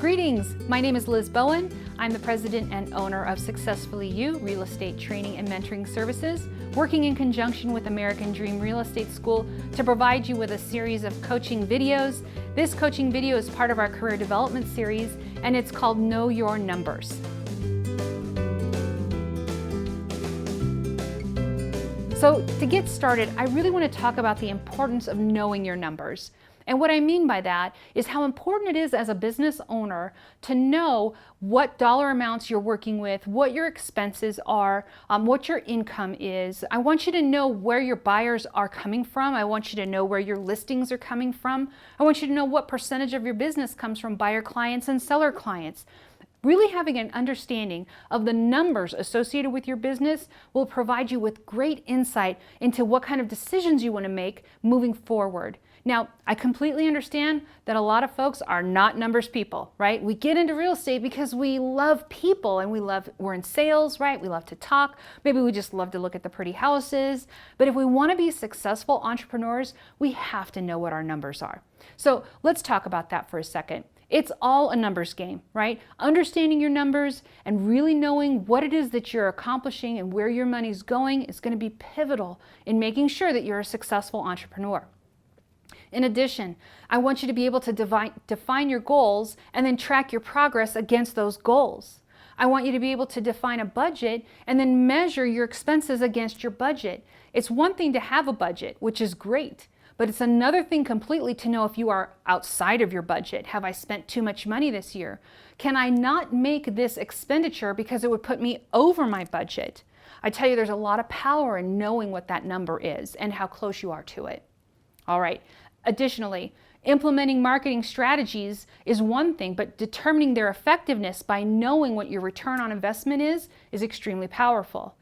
Greetings, my name is Liz Bowen. I'm the president and owner of SuccessfullyU Real Estate Training and Mentoring Services, working in conjunction with American Dream Real Estate School to provide you with a series of coaching videos. This coaching video is part of our career development series, and it's called Know Your Numbers. So to get started, I really want to talk about the importance of knowing your numbers. And what I mean by that is how important it is as a business owner to know what dollar amounts you're working with, what your expenses are, what your income is. I want you to know where your buyers are coming from. I want you to know where your listings are coming from. I want you to know what percentage of your business comes from buyer clients and seller clients. Really having an understanding of the numbers associated with your business will provide you with great insight into what kind of decisions you want to make moving forward. Now, I completely understand that a lot of folks are not numbers people, right? We get into real estate because we love people and we're in sales, right? We love to talk. Maybe we just love to look at the pretty houses. But if we want to be successful entrepreneurs, we have to know what our numbers are. So let's talk about that for a second. It's all a numbers game, right? Understanding your numbers and really knowing what it is that you're accomplishing and where your money's going is going to be pivotal in making sure that you're a successful entrepreneur. In addition, I want you to be able to define your goals and then track your progress against those goals. I want you to be able to define a budget and then measure your expenses against your budget. It's one thing to have a budget, which is great, but it's another thing completely to know if you are outside of your budget. Have I spent too much money this year? Can I not make this expenditure because it would put me over my budget? I tell you, there's a lot of power in knowing what that number is and how close you are to it. All right. Additionally, implementing marketing strategies is one thing, but determining their effectiveness by knowing what your return on investment is extremely powerful.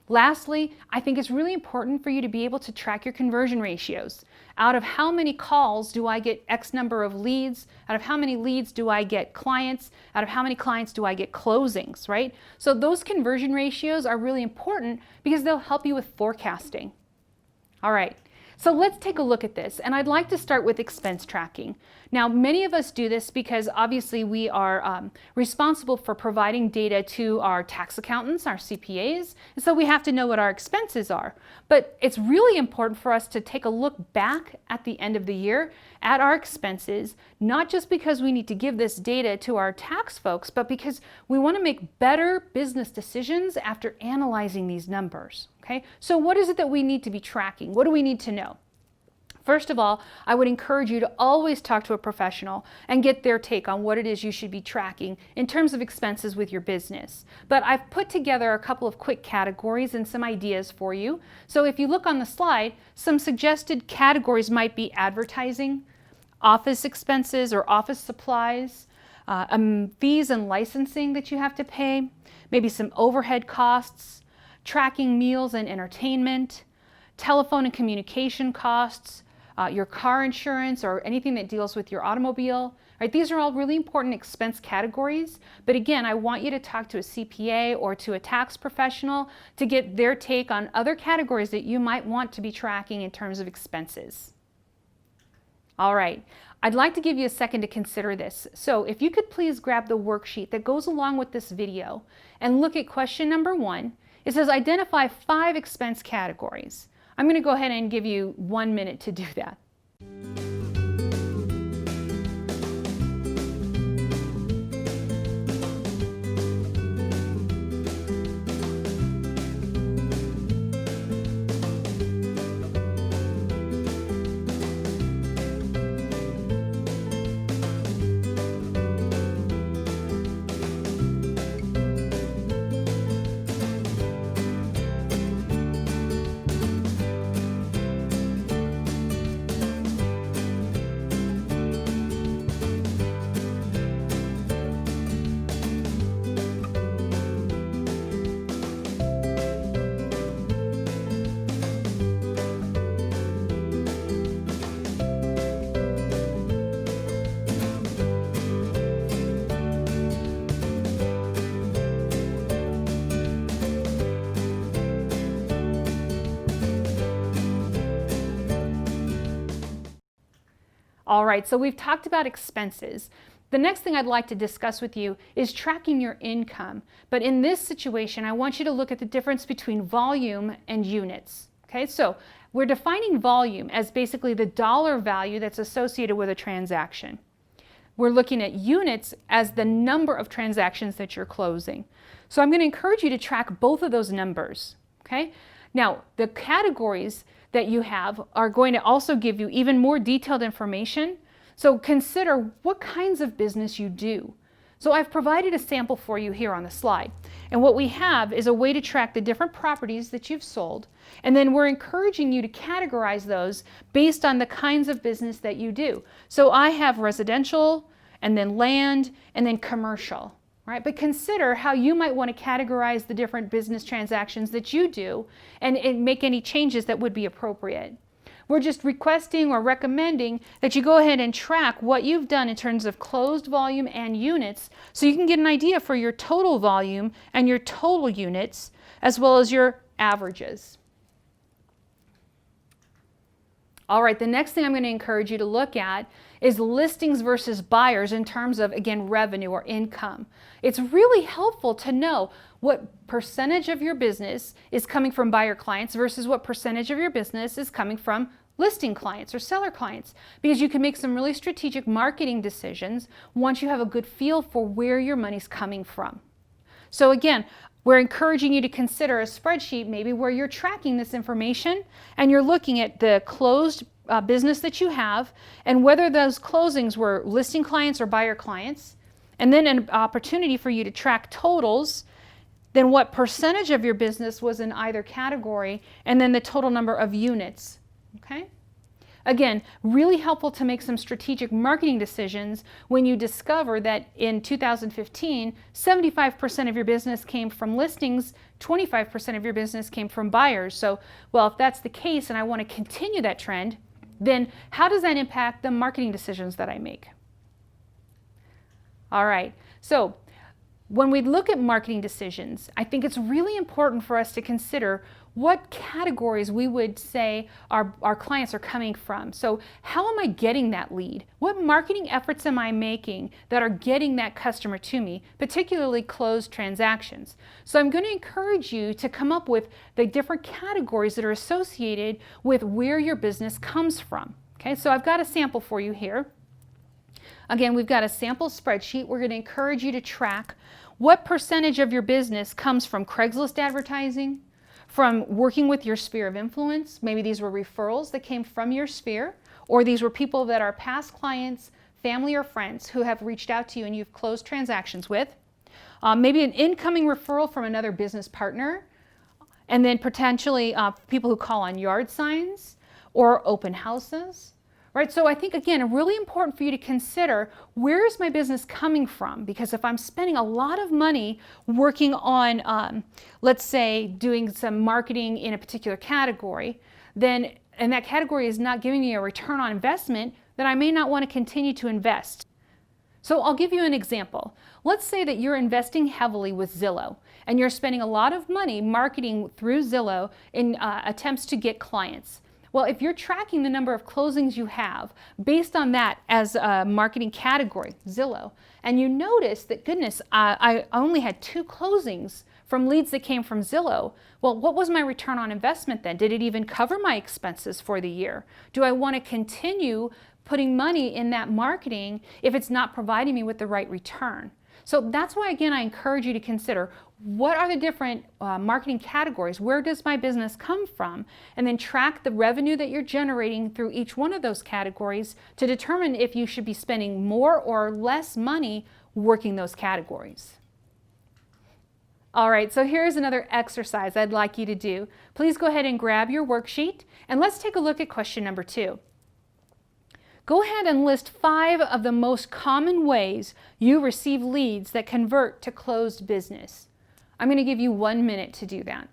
Lastly, I think it's really important for you to be able to track your conversion ratios. Out of how many calls do I get X number of leads? Out of how many leads do I get clients? Out of how many clients do I get closings, right? So those conversion ratios are really important because they'll help you with forecasting. All right. So let's take a look at this, and I'd like to start with expense tracking. Now, many of us do this because obviously we are responsible for providing data to our tax accountants, our CPAs, and so we have to know what our expenses are. But it's really important for us to take a look back at the end of the year at our expenses, not just because we need to give this data to our tax folks, but because we want to make better business decisions after analyzing these numbers. Okay? So what is it that we need to be tracking? What do we need to know? First of all, I would encourage you to always talk to a professional and get their take on what it is you should be tracking in terms of expenses with your business. But I've put together a couple of quick categories and some ideas for you. So if you look on the slide, some suggested categories might be advertising, office expenses or office supplies, fees and licensing that you have to pay, maybe some overhead costs, tracking meals and entertainment, telephone and communication costs, your car insurance or anything that deals with your automobile. Right? These are all really important expense categories. But again, I want you to talk to a CPA or to a tax professional to get their take on other categories that you might want to be tracking in terms of expenses. All right. I'd like to give you a second to consider this. So if you could please grab the worksheet that goes along with this video and look at question number 1. It says identify 5 expense categories. I'm going to go ahead and give you 1 minute to do that. All right, so we've talked about expenses. The next thing I'd like to discuss with you is tracking your income. But in this situation, I want you to look at the difference between volume and units. Okay, so we're defining volume as basically the dollar value that's associated with a transaction. We're looking at units as the number of transactions that you're closing. So I'm going to encourage you to track both of those numbers. Okay? Now, the categories that you have are going to also give you even more detailed information. So consider what kinds of business you do. So I've provided a sample for you here on the slide. And what we have is a way to track the different properties that you've sold. And then we're encouraging you to categorize those based on the kinds of business that you do. So I have residential, and then land, and then commercial. Right? But consider how you might want to categorize the different business transactions that you do and make any changes that would be appropriate. We're just requesting or recommending that you go ahead and track what you've done in terms of closed volume and units so you can get an idea for your total volume and your total units as well as your averages. All right, the next thing I'm going to encourage you to look at is listings versus buyers in terms of, again, revenue or income. It's really helpful to know what percentage of your business is coming from buyer clients versus what percentage of your business is coming from listing clients or seller clients, because you can make some really strategic marketing decisions once you have a good feel for where your money's coming from. So again, we're encouraging you to consider a spreadsheet maybe where you're tracking this information and you're looking at the closed business that you have and whether those closings were listing clients or buyer clients, and then an opportunity for you to track totals, then what percentage of your business was in either category, and then the total number of units. Okay? Again, really helpful to make some strategic marketing decisions when you discover that in 2015, 75% of your business came from listings, 25% of your business came from buyers. So, well, if that's the case and I want to continue that trend, then how does that impact the marketing decisions that I make? All right, so when we look at marketing decisions, I think it's really important for us to consider what categories we would say our clients are coming from. So how am I getting that lead? What marketing efforts am I making that are getting that customer to me, particularly closed transactions? So I'm going to encourage you to come up with the different categories that are associated with where your business comes from. Okay, so I've got a sample for you here. Again, we've got a sample spreadsheet. We're going to encourage you to track what percentage of your business comes from Craigslist advertising, from working with your sphere of influence. Maybe these were referrals that came from your sphere, or these were people that are past clients, family or friends who have reached out to you and you've closed transactions with. Maybe an incoming referral from another business partner, and then potentially people who call on yard signs or open houses. Right, so I think, again, really important for you to consider, where is my business coming from? Because if I'm spending a lot of money working on, let's say, doing some marketing in a particular category, then, and that category is not giving me a return on investment, then I may not want to continue to invest. So I'll give you an example. Let's say that you're investing heavily with Zillow, and you're spending a lot of money marketing through Zillow in attempts to get clients. Well, if you're tracking the number of closings you have based on that as a marketing category, Zillow, and you notice that, goodness, I only had 2 closings from leads that came from Zillow, well, what was my return on investment then? Did it even cover my expenses for the year? Do I want to continue putting money in that marketing if it's not providing me with the right return? So that's why, again, I encourage you to consider, what are the different marketing categories? Where does my business come from? And then track the revenue that you're generating through each one of those categories to determine if you should be spending more or less money working those categories. All right, so here's another exercise I'd like you to do. Please go ahead and grab your worksheet, and let's take a look at question number 2. Go ahead and list 5 of the most common ways you receive leads that convert to closed business. I'm going to give you 1 minute to do that.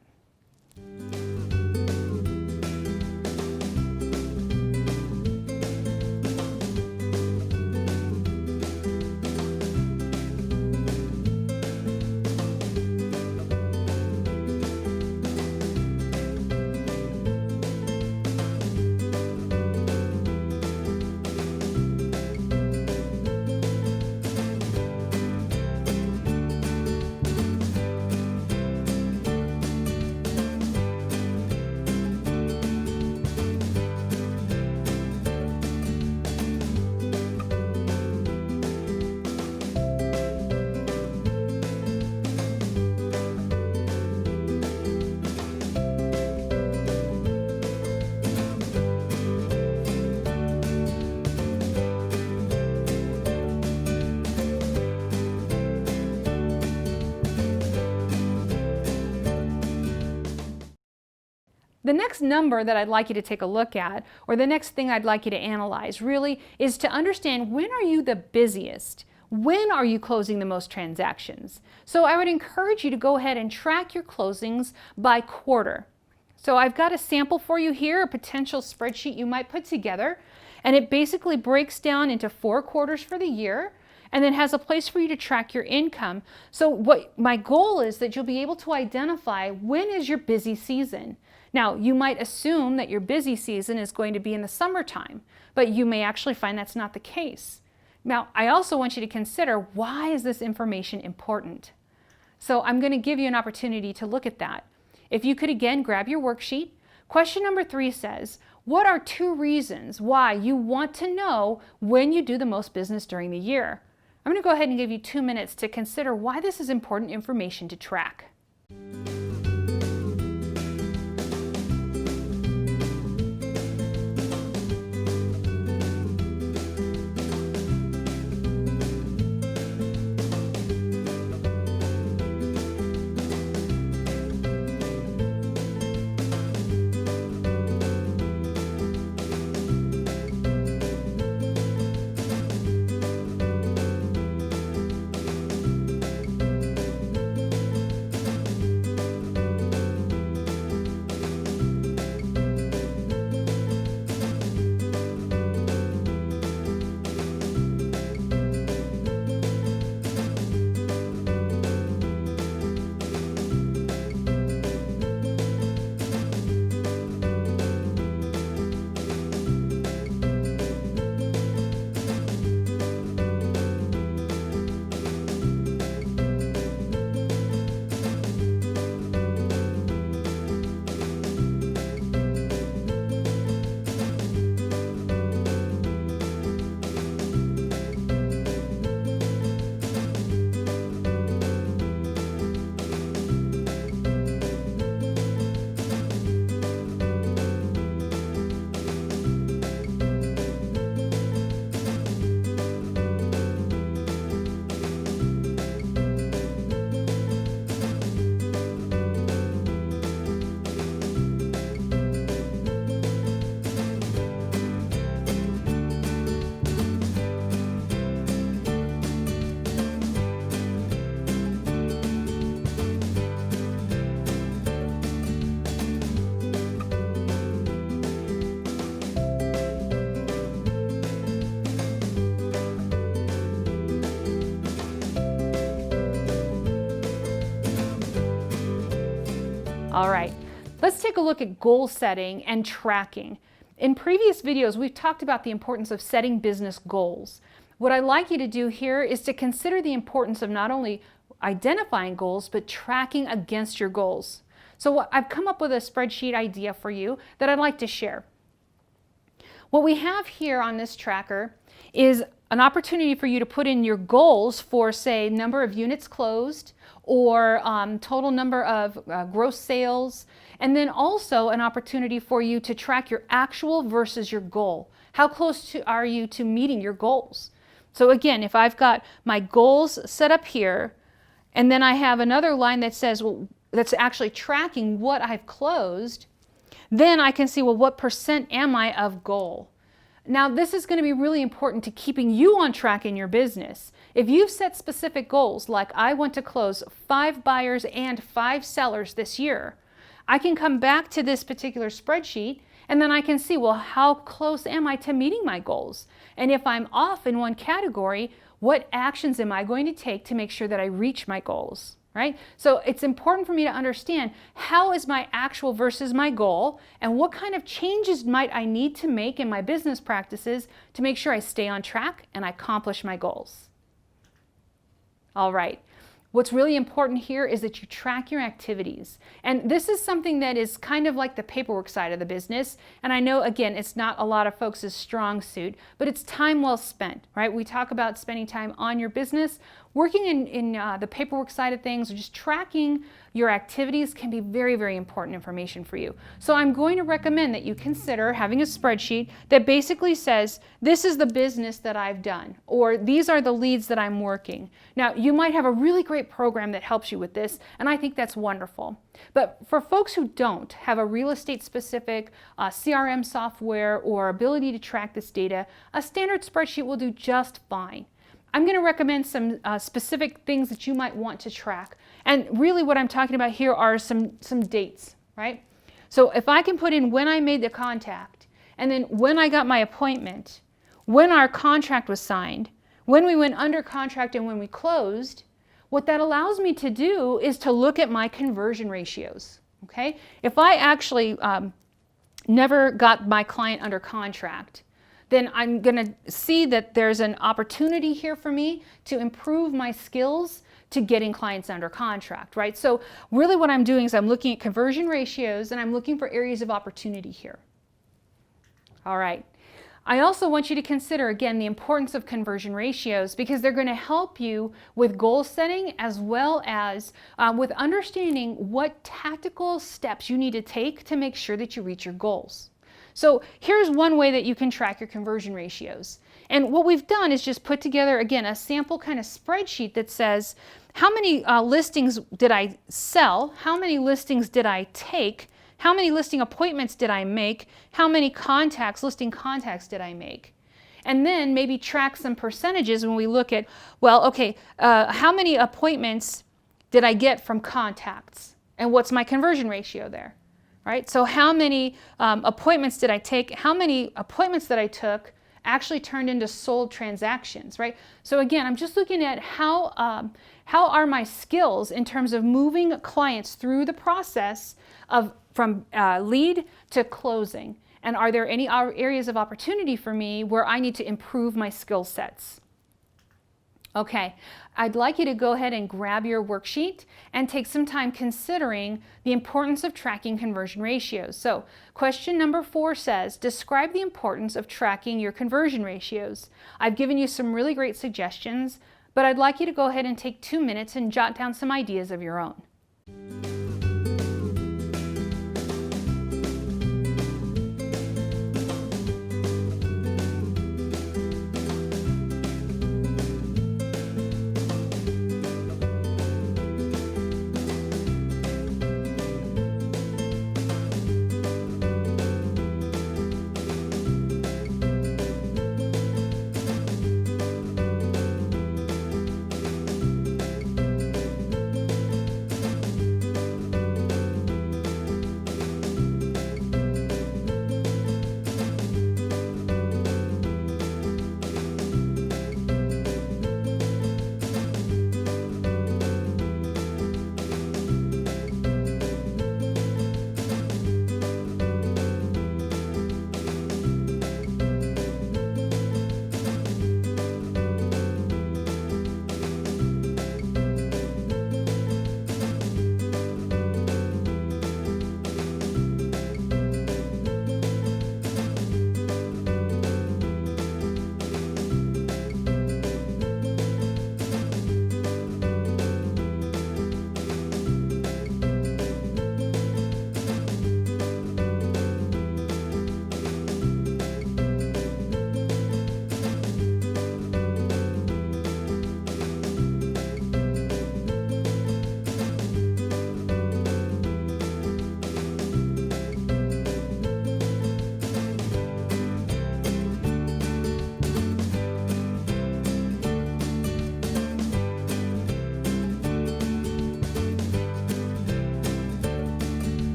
The next number that I'd like you to take a look at, or the next thing I'd like you to analyze really, is to understand, when are you the busiest? When are you closing the most transactions? So I would encourage you to go ahead and track your closings by quarter. So I've got a sample for you here, a potential spreadsheet you might put together, and it basically breaks down into 4 quarters for the year, and then has a place for you to track your income. So what my goal is that you'll be able to identify when is your busy season. Now, you might assume that your busy season is going to be in the summertime, but you may actually find that's not the case. Now, I also want you to consider, why is this information important? So I'm going to give you an opportunity to look at that. If you could again grab your worksheet. Question number 3 says, what are 2 reasons why you want to know when you do the most business during the year? I'm going to go ahead and give you 2 minutes to consider why this is important information to track. All right, let's take a look at goal setting and tracking. In previous videos, we've talked about the importance of setting business goals. What I'd like you to do here is to consider the importance of not only identifying goals, but tracking against your goals. So I've come up with a spreadsheet idea for you that I'd like to share. What we have here on this tracker is an opportunity for you to put in your goals for, say, number of units closed, or total number of gross sales, and then also an opportunity for you to track your actual versus your goal. How close are you to meeting your goals? So again, if I've got my goals set up here, and then I have another line that says, well, that's actually tracking what I've closed, then I can see, well, what percent am I of goal? Now, this is going to be really important to keeping you on track in your business. If you've set specific goals, like I want to close 5 buyers and 5 sellers this year, I can come back to this particular spreadsheet and then I can see, well, how close am I to meeting my goals? And if I'm off in one category, what actions am I going to take to make sure that I reach my goals? Right? So it's important for me to understand, how is my actual versus my goal, and what kind of changes might I need to make in my business practices to make sure I stay on track and I accomplish my goals. All right. What's really important here is that you track your activities. And this is something that is kind of like the paperwork side of the business. And I know, again, it's not a lot of folks' strong suit, but it's time well spent, right? We talk about spending time on your business, working in the paperwork side of things, or just tracking your activities can be very, very important information for you. So I'm going to recommend that you consider having a spreadsheet that basically says, this is the business that I've done, or these are the leads that I'm working. Now, you might have a really great program that helps you with this, and I think that's wonderful. But for folks who don't have a real estate specific CRM software or ability to track this data, a standard spreadsheet will do just fine. I'm going to recommend some specific things that you might want to track. And really what I'm talking about here are some dates, right? So if I can put in when I made the contact, and then when I got my appointment, when our contract was signed, when we went under contract and when we closed, what that allows me to do is to look at my conversion ratios, okay? If I actually never got my client under contract, then I'm going to see that there's an opportunity here for me to improve my skills to getting clients under contract, right? So really what I'm doing is I'm looking at conversion ratios and I'm looking for areas of opportunity here. All right. I also want you to consider, again, the importance of conversion ratios because they're going to help you with goal setting as well as with understanding what tactical steps you need to take to make sure that you reach your goals. So here's one way that you can track your conversion ratios. And what we've done is just put together, again, a sample kind of spreadsheet that says, how many listings did I sell? How many listings did I take? How many listing appointments did I make? How many listing contacts did I make? And then maybe track some percentages when we look at, well, okay, how many appointments did I get from contacts? And what's my conversion ratio there? Right? So how many appointments did I take? How many appointments that I took actually turned into sold transactions, right? So again, I'm just looking at how are my skills in terms of moving clients through the process of from lead to closing. And are there any areas of opportunity for me where I need to improve my skill sets? Okay, I'd like you to go ahead and grab your worksheet and take some time considering the importance of tracking conversion ratios. So question number 4 says, describe the importance of tracking your conversion ratios. I've given you some really great suggestions, but I'd like you to go ahead and take 2 minutes and jot down some ideas of your own.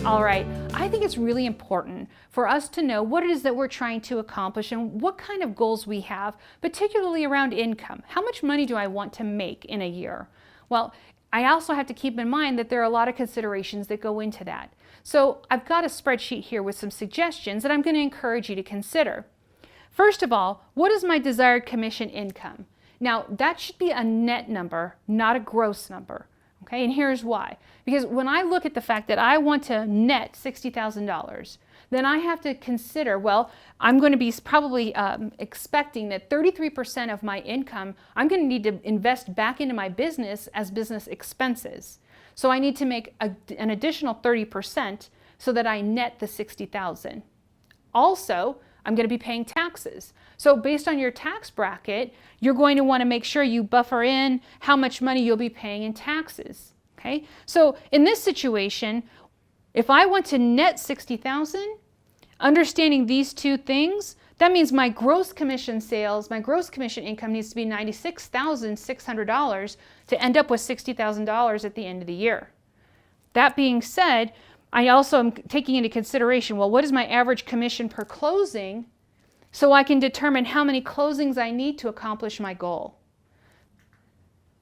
All right, I think it's really important for us to know what it is that we're trying to accomplish and what kind of goals we have, particularly around income. How much money do I want to make in a year? Well, I also have to keep in mind that there are a lot of considerations that go into that. So I've got a spreadsheet here with some suggestions that I'm going to encourage you to consider. First of all, what is my desired commission income? Now, that should be a net number, not a gross number. Okay, and here's why. Because when I look at the fact that I want to net $60,000, then I have to consider, well, I'm going to be probably expecting that 33% of my income, I'm going to need to invest back into my business as business expenses. So I need to make an additional 30% so that I net the 60,000. Also, I'm going to be paying taxes. So based on your tax bracket, you're going to want to make sure you buffer in how much money you'll be paying in taxes. Okay? So in this situation, if I want to net 60,000, understanding these two things, that means my gross commission sales, my gross commission income needs to be $96,600 to end up with $60,000 at the end of the year. That being said, I also am taking into consideration, well, what is my average commission per closing so I can determine how many closings I need to accomplish my goal.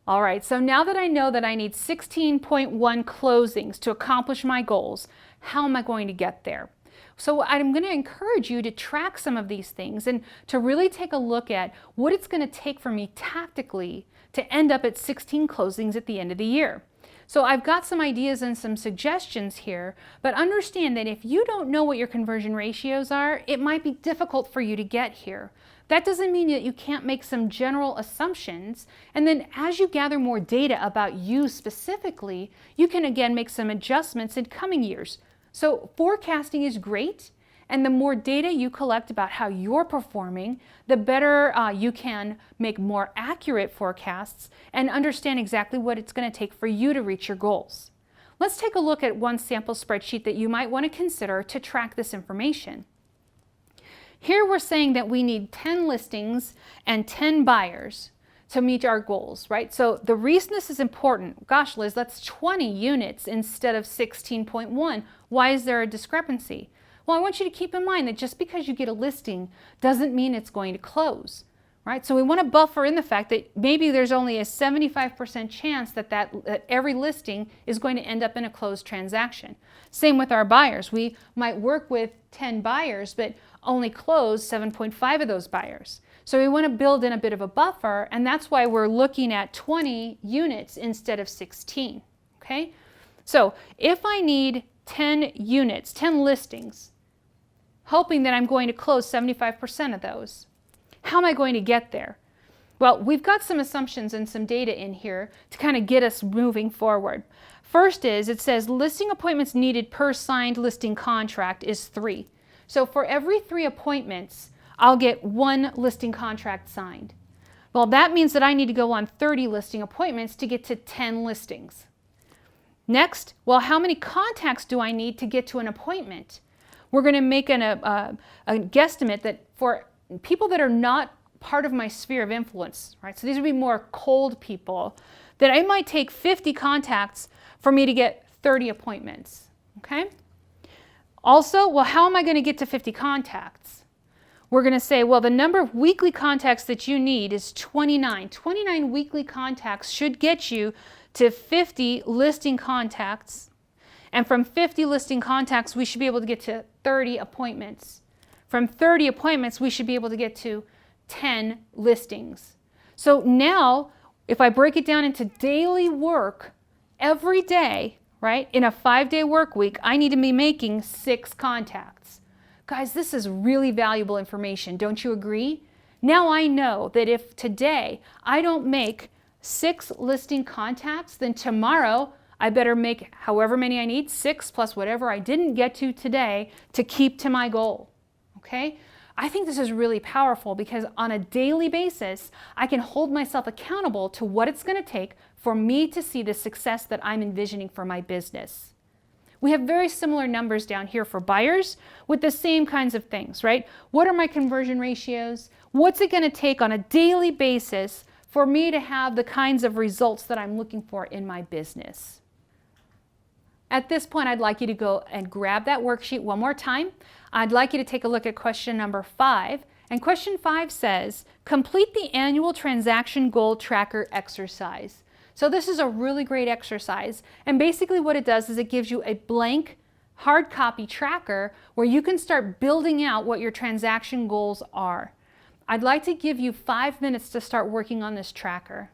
All right, so now that I know that I need 16.1 closings to accomplish my goals, how am I going to get there? So I'm going to encourage you to track some of these things and to really take a look at what it's going to take for me tactically to end up at 16 closings at the end of the year. So I've got some ideas and some suggestions here, but understand that if you don't know what your conversion ratios are, it might be difficult for you to get here. That doesn't mean that you can't make some general assumptions, and then as you gather more data about you specifically, you can again make some adjustments in coming years. So forecasting is great, and the more data you collect about how you're performing, the better you can make more accurate forecasts and understand exactly what it's going to take for you to reach your goals. Let's take a look at one sample spreadsheet that you might want to consider to track this information. Here we're saying that we need 10 listings and 10 buyers to meet our goals, right? So the reason this is important, gosh, Liz, that's 20 units instead of 16.1. Why is there a discrepancy? Well, I want you to keep in mind that just because you get a listing doesn't mean it's going to close, right? So we want to buffer in the fact that maybe there's only a 75% chance that every listing is going to end up in a closed transaction. Same with our buyers. We might work with 10 buyers, but only close 7.5 of those buyers. So we want to build in a bit of a buffer, and that's why we're looking at 20 units instead of 16, okay? So if I need 10 units, 10 listings, hoping that I'm going to close 75% of those, how am I going to get there? Well, we've got some assumptions and some data in here to kind of get us moving forward. First is, it says listing appointments needed per signed listing contract is 3. So for every 3 appointments, I'll get 1 listing contract signed. Well, that means that I need to go on 30 listing appointments to get to 10 listings. Next, well, how many contacts do I need to get to an appointment? We're going to make a guesstimate that for people that are not part of my sphere of influence, right? So these would be more cold people, that I might take 50 contacts for me to get 30 appointments, okay? Also, well, how am I going to get to 50 contacts? We're going to say, well, the number of weekly contacts that you need is 29. 29 weekly contacts should get you to 50 listing contacts. And from 50 listing contacts, we should be able to get to 30 appointments. From 30 appointments, we should be able to get to 10 listings. So now, if I break it down into daily work, every day, right, in a 5-day work week, I need to be making 6 contacts. Guys, this is really valuable information, don't you agree? Now I know that if today I don't make 6 listing contacts, then tomorrow I better make however many I need, 6 plus whatever I didn't get to today to keep to my goal, okay? I think this is really powerful because on a daily basis, I can hold myself accountable to what it's going to take for me to see the success that I'm envisioning for my business. We have very similar numbers down here for buyers with the same kinds of things, right? What are my conversion ratios? What's it going to take on a daily basis for me to have the kinds of results that I'm looking for in my business? At this point, I'd like you to go and grab that worksheet one more time. I'd like you to take a look at question number 5. And question 5 says, complete the annual transaction goal tracker exercise. So this is a really great exercise. And basically what it does is it gives you a blank hard copy tracker where you can start building out what your transaction goals are. I'd like to give you 5 minutes to start working on this tracker.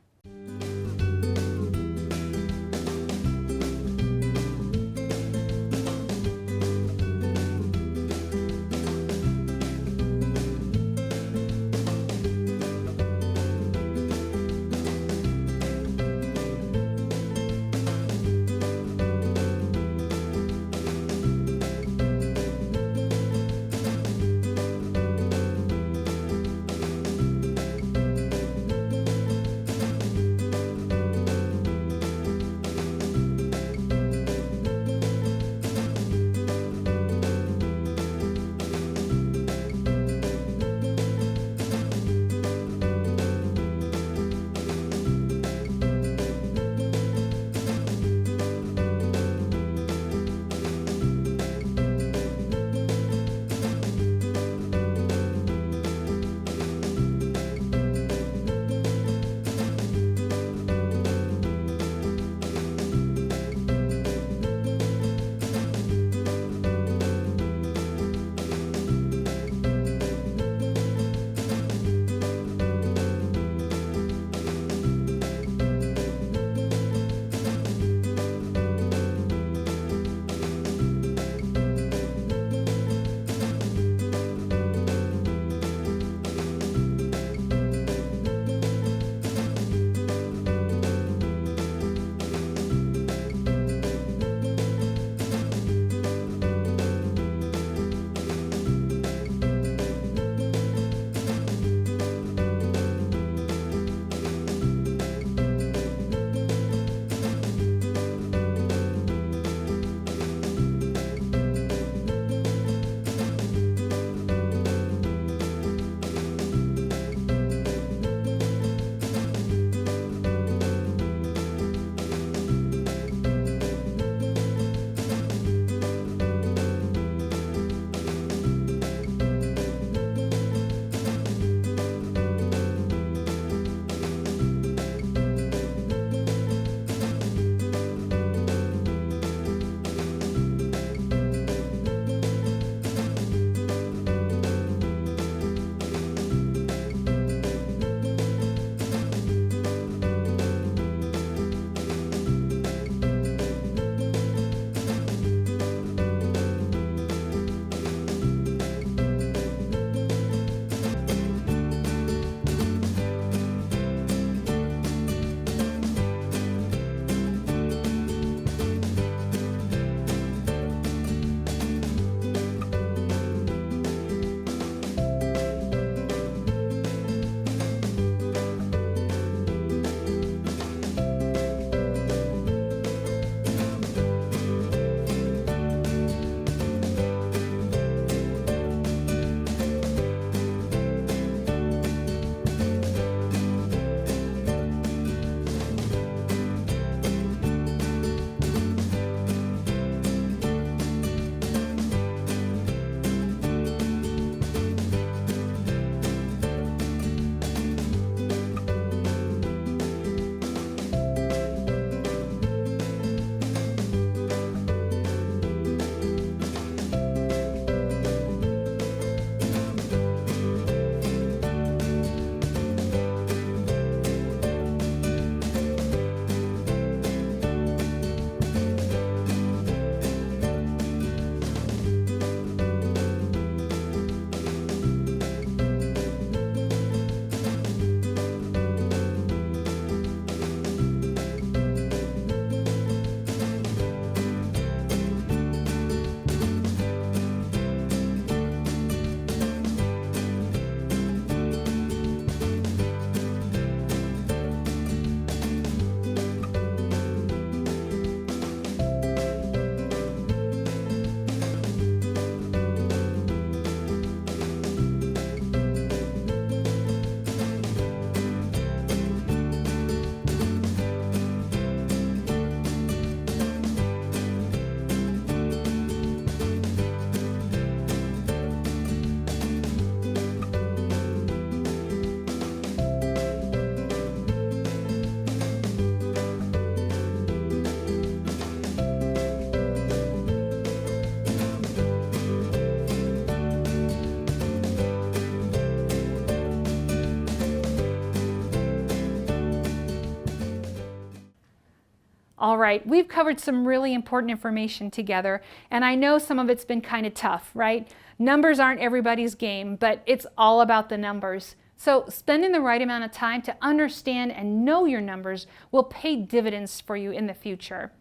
All right, we've covered some really important information together, and I know some of it's been kind of tough, right? Numbers aren't everybody's game, but it's all about the numbers. So spending the right amount of time to understand and know your numbers will pay dividends for you in the future.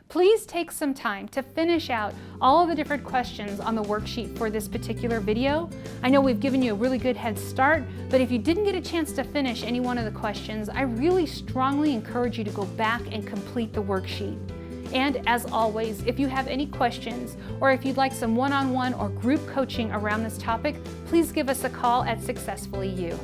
Please take some time to finish out all of the different questions on the worksheet for this particular video. I know we've given you a really good head start, but if you didn't get a chance to finish any one of the questions, I really strongly encourage you to go back and complete the worksheet. And as always, if you have any questions or if you'd like some one-on-one or group coaching around this topic, please give us a call at SuccessfullyU.